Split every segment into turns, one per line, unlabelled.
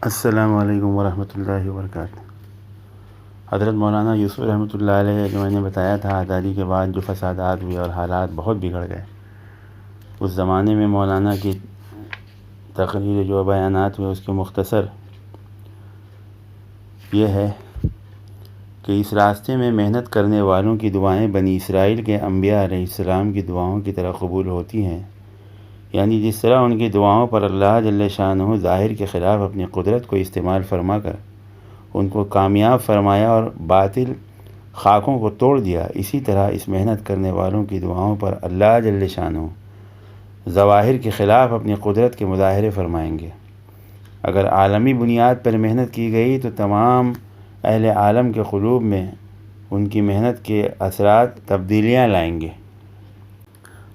السلام علیکم ورحمۃ اللہ وبرکاتہ۔ حضرت مولانا یوسف رحمۃ اللہ علیہ جو میں نے بتایا تھا آزادی کے بعد جو فسادات ہوئے اور حالات بہت بگڑ گئے، اس زمانے میں مولانا کی تقریر جو بیانات ہوئے اس کے مختصر یہ ہے کہ اس راستے میں محنت کرنے والوں کی دعائیں بنی اسرائیل کے انبیاء علیہ السلام کی دعاؤں کی طرح قبول ہوتی ہیں، یعنی جس طرح ان کی دعاؤں پر اللہ جل شانہ ظاہر کے خلاف اپنی قدرت کو استعمال فرما کر ان کو کامیاب فرمایا اور باطل خاکوں کو توڑ دیا، اسی طرح اس محنت کرنے والوں کی دعاؤں پر اللہ جل شانہ ظواہر کے خلاف اپنی قدرت کے مظاہرے فرمائیں گے۔ اگر عالمی بنیاد پر محنت کی گئی تو تمام اہل عالم کے قلوب میں ان کی محنت کے اثرات تبدیلیاں لائیں گے۔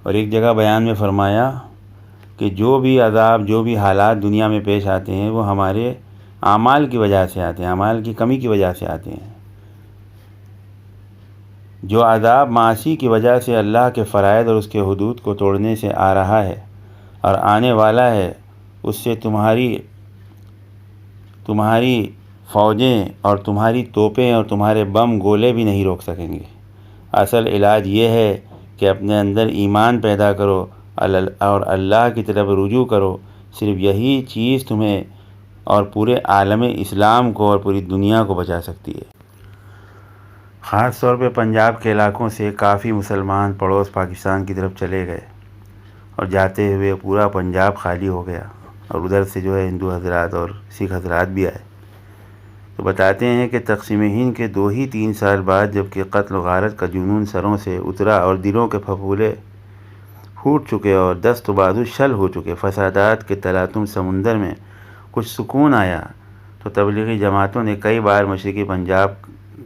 اور ایک جگہ بیان میں فرمایا کہ جو بھی عذاب، جو بھی حالات دنیا میں پیش آتے ہیں وہ ہمارے اعمال کی وجہ سے آتے ہیں، اعمال کی کمی کی وجہ سے آتے ہیں۔ جو عذاب معاصی کی وجہ سے اللہ کے فرائض اور اس کے حدود کو توڑنے سے آ رہا ہے اور آنے والا ہے، اس سے تمہاری فوجیں اور تمہاری توپیں اور تمہارے بم گولے بھی نہیں روک سکیں گے۔ اصل علاج یہ ہے کہ اپنے اندر ایمان پیدا کرو اور اللہ کی طرف رجوع کرو۔ صرف یہی چیز تمہیں اور پورے عالم اسلام کو اور پوری دنیا کو بچا سکتی ہے۔ خاص طور پہ پنجاب کے علاقوں سے کافی مسلمان پڑوس پاکستان کی طرف چلے گئے اور جاتے ہوئے پورا پنجاب خالی ہو گیا، اور ادھر سے جو ہے ہندو حضرات اور سکھ حضرات بھی آئے۔ تو بتاتے ہیں کہ تقسیم ہند کے 2-3 سال بعد جب کہ قتل و غارت کا جنون سروں سے اترا اور دلوں کے پھپھولے پھوٹ چکے اور دست و بازو شل ہو چکے، فسادات کے تلاطم سمندر میں کچھ سکون آیا، تو تبلیغی جماعتوں نے کئی بار مشرقی پنجاب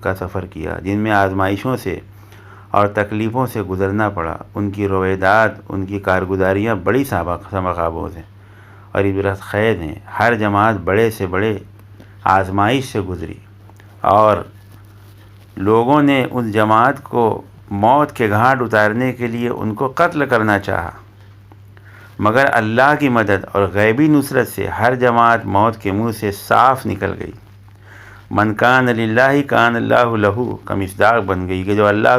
کا سفر کیا، جن میں آزمائشوں سے اور تکلیفوں سے گزرنا پڑا۔ ان کی رویداد، ان کی کارگزاریاں بڑی سبق آموز ہیں اور عبرت خیز ہیں۔ ہر جماعت بڑے سے بڑے آزمائش سے گزری اور لوگوں نے اس جماعت کو موت کے گھاٹ اتارنے کے لیے ان کو قتل کرنا چاہا، مگر اللہ کی مدد اور غیبی نصرت سے ہر جماعت موت کے منہ سے صاف نکل گئی۔ من کان للہ کان اللہ لہ کا مصداق بن گئی کہ جو اللہ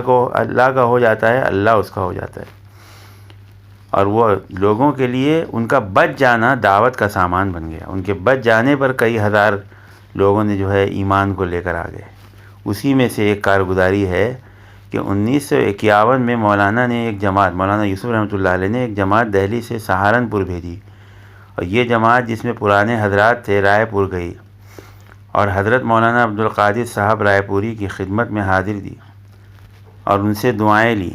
کا ہو جاتا ہے اللہ اس کا ہو جاتا ہے، اور وہ لوگوں کے لیے ان کا بچ جانا دعوت کا سامان بن گیا۔ ان کے بچ جانے پر کئی ہزار لوگوں نے جو ہے ایمان کو لے کر آ گئے۔ اسی میں سے ایک کارگزاری ہے کہ 1951 میں مولانا یوسف رحمۃ اللہ علیہ نے ایک جماعت دہلی سے سہارنپور بھیجی، اور یہ جماعت جس میں پرانے حضرات تھے رائے پور گئی اور حضرت مولانا عبدالقادر صاحب رائے پوری کی خدمت میں حاضر دی اور ان سے دعائیں لی۔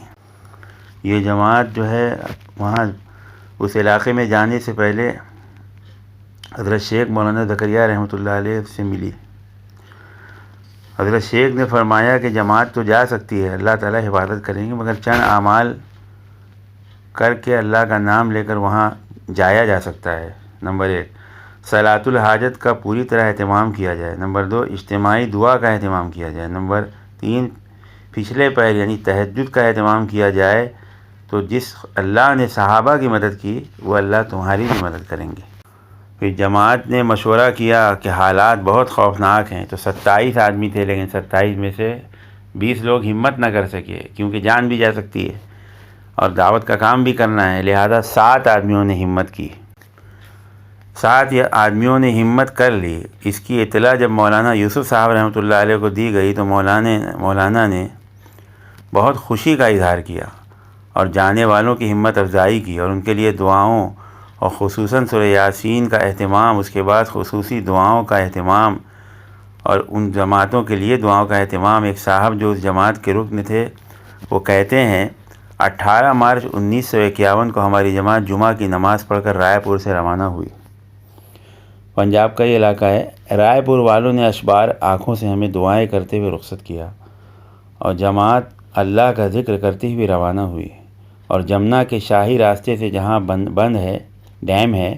یہ جماعت جو ہے وہاں اس علاقے میں جانے سے پہلے حضرت شیخ مولانا زکریہ رحمۃ اللہ علیہ سے ملی۔ حضرت شیخ نے فرمایا کہ جماعت تو جا سکتی ہے، اللہ تعالیٰ حفاظت کریں گے، مگر چند اعمال کر کے اللہ کا نام لے کر وہاں جایا جا سکتا ہے۔ نمبر 1، صلاۃ الحاجت کا پوری طرح اہتمام کیا جائے۔ نمبر 2، اجتماعی دعا کا اہتمام کیا جائے۔ نمبر 3، پچھلے پیر یعنی تہجد کا اہتمام کیا جائے، تو جس اللہ نے صحابہ کی مدد کی وہ اللہ تمہاری بھی مدد کریں گے۔ پھر جماعت نے مشورہ کیا کہ حالات بہت خوفناک ہیں، تو 27 آدمی تھے، لیکن 27 میں سے 20 لوگ ہمت نہ کر سکے کیونکہ جان بھی جا سکتی ہے اور دعوت کا کام بھی کرنا ہے، لہذا 7 آدمیوں نے ہمت کی۔ 7 آدمیوں نے ہمت کر لی۔ اس کی اطلاع جب مولانا یوسف صاحب رحمۃ اللہ علیہ کو دی گئی تو مولانا نے بہت خوشی کا اظہار کیا اور جانے والوں کی ہمت افزائی کی اور ان کے لیے دعاؤں اور خصوصاً سورہ یاسین کا اہتمام، اس کے بعد خصوصی دعاؤں کا اہتمام اور ان جماعتوں کے لیے دعاؤں کا اہتمام۔ ایک صاحب جو اس جماعت کے رکن تھے وہ کہتے ہیں 18 مارچ 1951 کو ہماری جماعت جمعہ کی نماز پڑھ کر رائے پور سے روانہ ہوئی۔ پنجاب کا یہ علاقہ ہے۔ رائے پور والوں نے اشبار آنکھوں سے ہمیں دعائیں کرتے ہوئے رخصت کیا اور جماعت اللہ کا ذکر کرتے ہوئے روانہ ہوئی، اور جمنا کے شاہی راستے سے جہاں بند ہے ڈیم ہے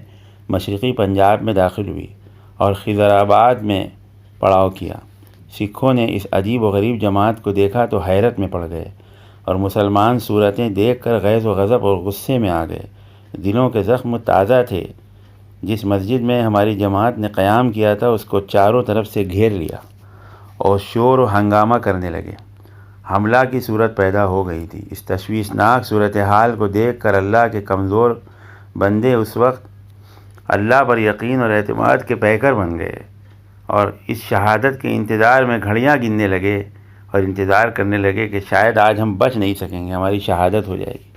مشرقی پنجاب میں داخل ہوئی اور خضرآباد میں پڑاؤ کیا۔ سکھوں نے اس عجیب و غریب جماعت کو دیکھا تو حیرت میں پڑ گئے اور مسلمان صورتیں دیکھ کر غیظ و غضب اور غصے میں آ گئے۔ دلوں کے زخم تازہ تھے، جس مسجد میں ہماری جماعت نے قیام کیا تھا اس کو چاروں طرف سے گھیر لیا اور شور و ہنگامہ کرنے لگے۔ حملہ کی صورت پیدا ہو گئی تھی۔ اس تشویشناک صورتحال کو دیکھ کر اللہ کے کمزور بندے اس وقت اللہ پر یقین اور اعتماد کے پیکر بن گئے اور اس شہادت کے انتظار میں گھڑیاں گننے لگے اور انتظار کرنے لگے کہ شاید آج ہم بچ نہیں سکیں گے، ہماری شہادت ہو جائے گی۔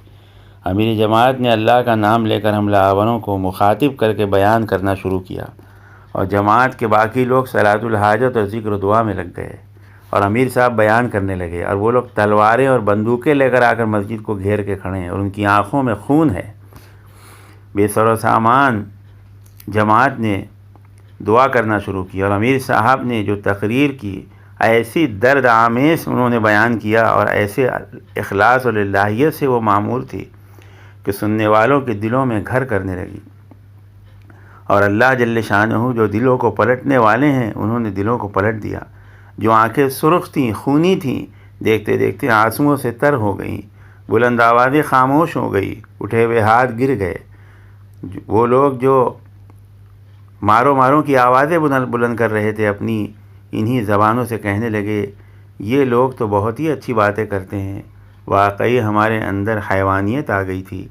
امیر جماعت نے اللہ کا نام لے کر حملہ آوروں کو مخاطب کر کے بیان کرنا شروع کیا اور جماعت کے باقی لوگ صلاۃ الحاجت اور ذکر و دعا میں لگ گئے اور امیر صاحب بیان کرنے لگے اور وہ لوگ تلواریں اور بندوقیں لے کر آ کر مسجد کو گھیر کے کھڑے ہیں اور ان کی آنکھوں میں خون ہے۔ بے سر و سامان جماعت نے دعا کرنا شروع کی اور امیر صاحب نے جو تقریر کی ایسی درد آمیز انہوں نے بیان کیا اور ایسے اخلاص اور للہیت سے وہ معمور تھی کہ سننے والوں کے دلوں میں گھر کرنے لگی، اور اللہ جل شانہ جو دلوں کو پلٹنے والے ہیں انہوں نے دلوں کو پلٹ دیا۔ جو آنکھیں سرخ تھیں، خونی تھیں، دیکھتے دیکھتے آنسوؤں سے تر ہو گئیں، بلند آوازیں خاموش ہو گئی، اٹھے ہوئے ہاتھ گر گئے۔ وہ لوگ جو ماروں کی آوازیں بلند کر رہے تھے اپنی انہی زبانوں سے کہنے لگے، یہ لوگ تو بہت ہی اچھی باتیں کرتے ہیں، واقعی ہمارے اندر حیوانیت آ گئی تھی۔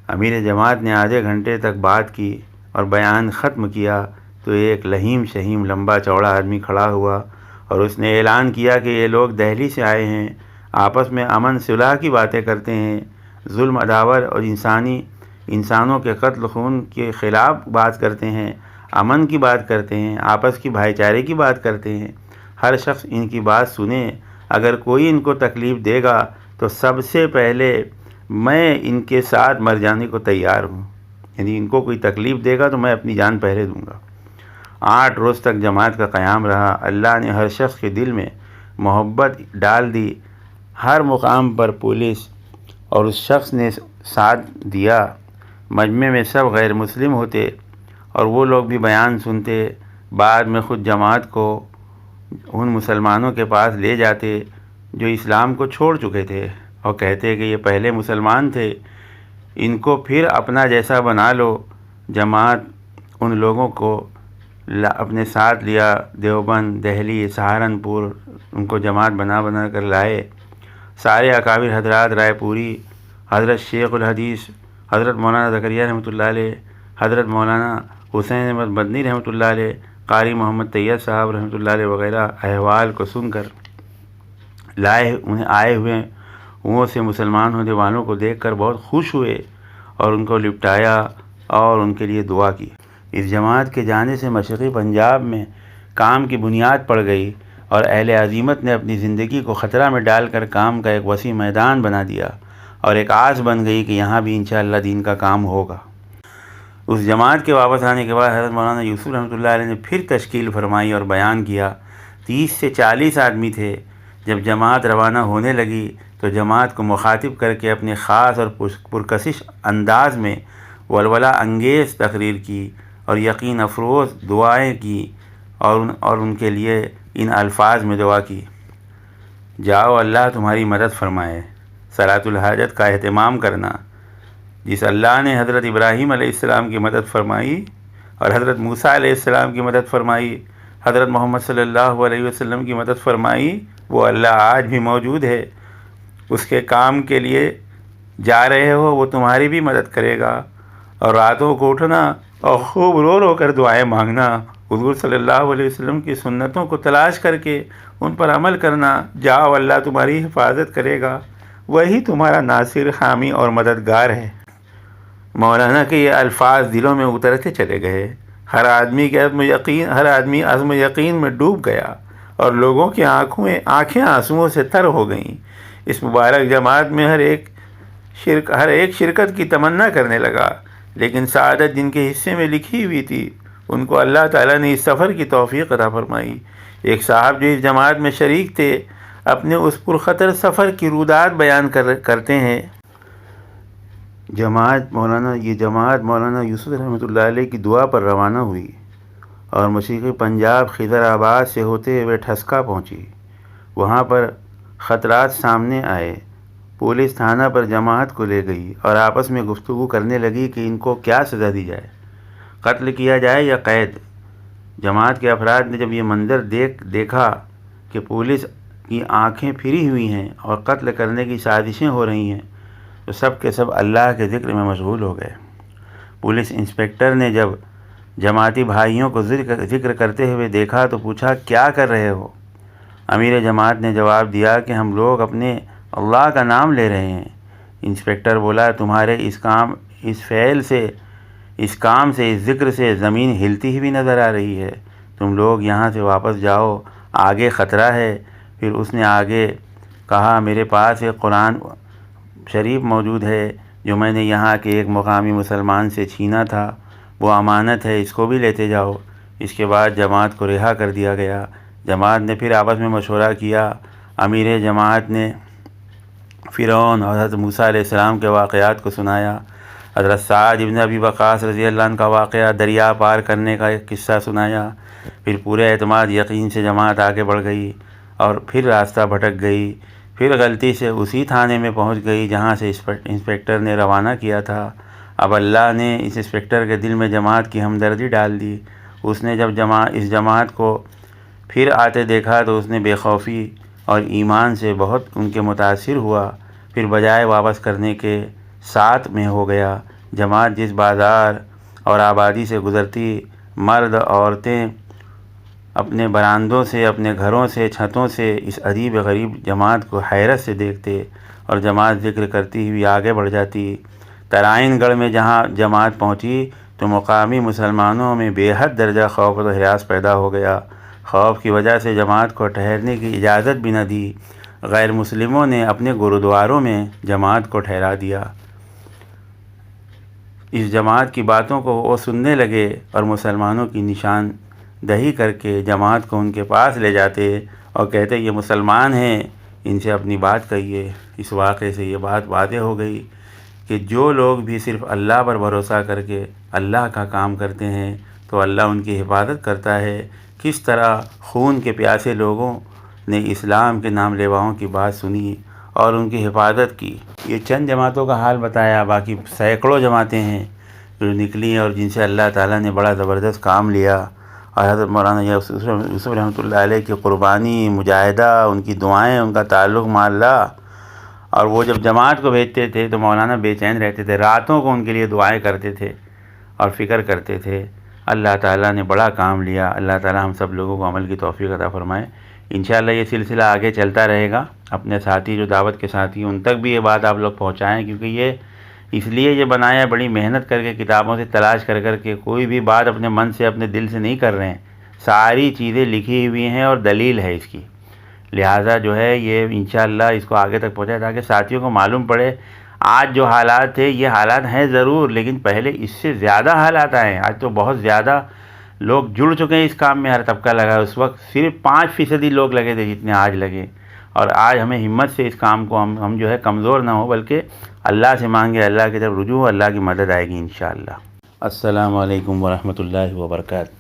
امیر جماعت نے آدھے گھنٹے تک بات کی اور بیان ختم کیا تو ایک لہیم شہیم لمبا چوڑا آدمی کھڑا ہوا اور اس نے اعلان کیا کہ یہ لوگ دہلی سے آئے ہیں، آپس میں امن صلح کی باتیں کرتے ہیں، ظلم عداوت اور انسانوں کے قتل خون کے خلاف بات کرتے ہیں، امن کی بات کرتے ہیں، آپس کی بھائی چارے کی بات کرتے ہیں۔ ہر شخص ان کی بات سنے، اگر کوئی ان کو تکلیف دے گا تو سب سے پہلے میں ان کے ساتھ مر جانے کو تیار ہوں، یعنی ان کو کوئی تکلیف دے گا تو میں اپنی جان پہلے دوں گا۔ 8 روز تک جماعت کا قیام رہا۔ اللہ نے ہر شخص کے دل میں محبت ڈال دی۔ ہر مقام پر پولیس اور اس شخص نے ساتھ دیا۔ مجمع میں سب غیر مسلم ہوتے اور وہ لوگ بھی بیان سنتے، بعد میں خود جماعت کو ان مسلمانوں کے پاس لے جاتے جو اسلام کو چھوڑ چکے تھے اور کہتے کہ یہ پہلے مسلمان تھے، ان کو پھر اپنا جیسا بنا لو۔ جماعت ان لوگوں کو اپنے ساتھ لیا، دیوبند، دہلی، سہارنپور، ان کو جماعت بنا کر لائے۔ سارے اکابر حضرات، رائے پوری، حضرت شیخ الحدیث حضرت مولانا زکریا رحمۃ اللہ علیہ، حضرت مولانا حسین احمد مدنی رحمۃ اللہ علیہ، قاری محمد طیب صاحب رحمۃ اللہ علیہ وغیرہ احوال کو سن کر انہیں آئے ہوئے سے مسلمان ہونے والوں کو دیکھ کر بہت خوش ہوئے اور ان کو لپٹایا اور ان کے لیے دعا کی۔ اس جماعت کے جانے سے مشرقی پنجاب میں کام کی بنیاد پڑ گئی اور اہل عزیمت نے اپنی زندگی کو خطرہ میں ڈال کر کام کا ایک وسیع میدان بنا دیا اور ایک آس بن گئی کہ یہاں بھی انشاءاللہ دین کا کام ہوگا۔ اس جماعت کے واپس آنے کے بعد حضرت مولانا یوسف رحمۃ اللہ علیہ نے پھر تشکیل فرمائی اور بیان کیا۔ 30 سے 40 آدمی تھے۔ جب جماعت روانہ ہونے لگی تو جماعت کو مخاطب کر کے اپنے خاص اور پرکشش انداز میں ولولہ انگیز تقریر کی اور یقین افروز دعائیں کی اور ان کے لیے ان الفاظ میں دعا کی: جاؤ اللہ تمہاری مدد فرمائے، صلاۃ الحاجت کا اہتمام کرنا۔ جس اللہ نے حضرت ابراہیم علیہ السلام کی مدد فرمائی اور حضرت موسیٰ علیہ السلام کی مدد فرمائی، حضرت محمد صلی اللہ علیہ وسلم کی مدد فرمائی، وہ اللہ آج بھی موجود ہے۔ اس کے کام کے لیے جا رہے ہو، وہ تمہاری بھی مدد کرے گا۔ اور راتوں کو اٹھنا اور خوب رو رو کر دعائیں مانگنا، حضور صلی اللہ علیہ وسلم کی سنتوں کو تلاش کر کے ان پر عمل کرنا۔ جاؤ اللہ تمہاری حفاظت کرے گا، وہی تمہارا ناصر، حامی اور مددگار ہے۔ مولانا کے یہ الفاظ دلوں میں اترتے چلے گئے۔ ہر آدمی عزم یقین میں ڈوب گیا اور لوگوں کی آنکھیں آنسوؤں سے تر ہو گئیں۔ اس مبارک جماعت میں ہر ایک شرکت کی تمنا کرنے لگا، لیکن سعادت جن کے حصے میں لکھی ہوئی تھی ان کو اللہ تعالیٰ نے اس سفر کی توفیق عطا فرمائی۔ ایک صاحب جو اس جماعت میں شریک تھے اپنے اس پرخطر سفر کی رودات بیان کرتے ہیں۔ جماعت مولانا یوسف رحمۃ اللہ علیہ کی دعا پر روانہ ہوئی اور مشرقی پنجاب خضر آباد سے ہوتے ہوئے ٹھسکا پہنچی۔ وہاں پر خطرات سامنے آئے۔ پولیس تھانہ پر جماعت کو لے گئی اور آپس میں گفتگو کرنے لگی کہ ان کو کیا سزا دی جائے۔ قتل کیا جائے یا قید۔ جماعت کے افراد نے جب یہ منظر دیکھا کہ پولیس کی آنکھیں پھری ہوئی ہیں اور قتل کرنے کی سازشیں ہو رہی ہیں تو سب کے سب اللہ کے ذکر میں مشغول ہو گئے۔ پولیس انسپکٹر نے جب جماعتی بھائیوں کو ذکر کرتے ہوئے دیکھا تو پوچھا کیا کر رہے ہو؟ امیر جماعت نے جواب دیا کہ ہم لوگ اپنے اللہ کا نام لے رہے ہیں۔ انسپکٹر بولا تمہارے اس کام سے اس ذکر سے زمین ہلتی ہوئی نظر آ رہی ہے، تم لوگ یہاں سے واپس جاؤ، آگے خطرہ ہے۔ پھر اس نے آگے کہا میرے پاس ایک قرآن شریف موجود ہے جو میں نے یہاں کے ایک مقامی مسلمان سے چھینا تھا، وہ امانت ہے، اس کو بھی لیتے جاؤ۔ اس کے بعد جماعت کو رہا کر دیا گیا۔ جماعت نے پھر آپس میں مشورہ کیا۔ امیر جماعت نے فرعون اور حضرت موسیٰ علیہ السلام کے واقعات کو سنایا، حضرت سعد بن ابی وقاص رضی اللہ عنہ کا واقعہ، دریا پار کرنے کا ایک قصہ سنایا۔ پھر پورے اعتماد یقین سے جماعت آگے بڑھ گئی اور پھر راستہ بھٹک گئی، پھر غلطی سے اسی تھانے میں پہنچ گئی جہاں سے انسپکٹر نے روانہ کیا تھا۔ اب اللہ نے اس انسپکٹر کے دل میں جماعت کی ہمدردی ڈال دی۔ اس نے جب اس جماعت کو پھر آتے دیکھا تو اس نے بے خوفی اور ایمان سے بہت ان کے متاثر ہوا، پھر بجائے واپس کرنے کے ساتھ میں ہو گیا۔ جماعت جس بازار اور آبادی سے گزرتی، مرد عورتیں اپنے براندوں سے، اپنے گھروں سے، چھتوں سے اس عجیب غریب جماعت کو حیرت سے دیکھتے اور جماعت ذکر کرتی ہوئی آگے بڑھ جاتی۔ ترائن گڑھ میں جہاں جماعت پہنچی تو مقامی مسلمانوں میں بے حد درجہ خوف و ہراس پیدا ہو گیا۔ خوف کی وجہ سے جماعت کو ٹھہرنے کی اجازت بھی نہ دی۔ غیر مسلموں نے اپنے گرودواروں میں جماعت کو ٹھہرا دیا۔ اس جماعت کی باتوں کو وہ سننے لگے اور مسلمانوں کی نشان دہی کر کے جماعت کو ان کے پاس لے جاتے اور کہتے یہ مسلمان ہیں، ان سے اپنی بات کہیے۔ اس واقعے سے یہ بات واضح ہو گئی کہ جو لوگ بھی صرف اللہ پر بھروسہ کر کے اللہ کا کام کرتے ہیں تو اللہ ان کی حفاظت کرتا ہے۔ کس طرح خون کے پیاسے لوگوں نے اسلام کے نام لیواؤں کی بات سنی اور ان کی حفاظت کی۔ یہ چند جماعتوں کا حال بتایا، باقی سینکڑوں جماعتیں ہیں جو نکلی اور جن سے اللہ تعالیٰ نے بڑا زبردست کام لیا۔ اور حضرت مولانا یوسف رحمۃ اللہ علیہ کی قربانی، مجاہدہ، ان کی دعائیں، ان کا تعلق مع اللہ، اور وہ جب جماعت کو بھیجتے تھے تو مولانا بے چین رہتے تھے، راتوں کو ان کے لیے دعائیں کرتے تھے اور فکر کرتے تھے۔ اللہ تعالیٰ نے بڑا کام لیا۔ اللہ تعالیٰ ہم سب لوگوں کو عمل کی توفیق عطا فرمائے۔ انشاءاللہ یہ سلسلہ آگے چلتا رہے گا۔ اپنے ساتھی جو دعوت کے ساتھی ان تک بھی یہ بات آپ لوگ پہنچائیں، کیونکہ یہ اس لیے یہ بنایا بڑی محنت کر کے، کتابوں سے تلاش کر کے، کوئی بھی بات اپنے من سے اپنے دل سے نہیں کر رہے ہیں، ساری چیزیں لکھی ہوئی ہیں اور دلیل ہے اس کی۔ لہٰذا جو ہے یہ انشاءاللہ اس کو آگے تک پہنچائے تاکہ ساتھیوں کو معلوم پڑے آج جو حالات تھے یہ حالات ہیں ضرور، لیکن پہلے اس سے زیادہ حالات آئے ہیں۔ آج تو بہت زیادہ لوگ جڑ چکے ہیں اس کام میں، ہر طبقہ لگا ہے۔ اس وقت صرف 5% لوگ لگے تھے جتنے آج لگے، اور آج ہمیں ہمت سے اس کام کو ہم جو ہے کمزور نہ ہو، بلکہ اللہ سے مانگے، اللہ کی طرف رجوع، اللہ کی مدد آئے گی انشاءاللہ۔ السلام علیکم ورحمۃ اللہ وبرکاتہ۔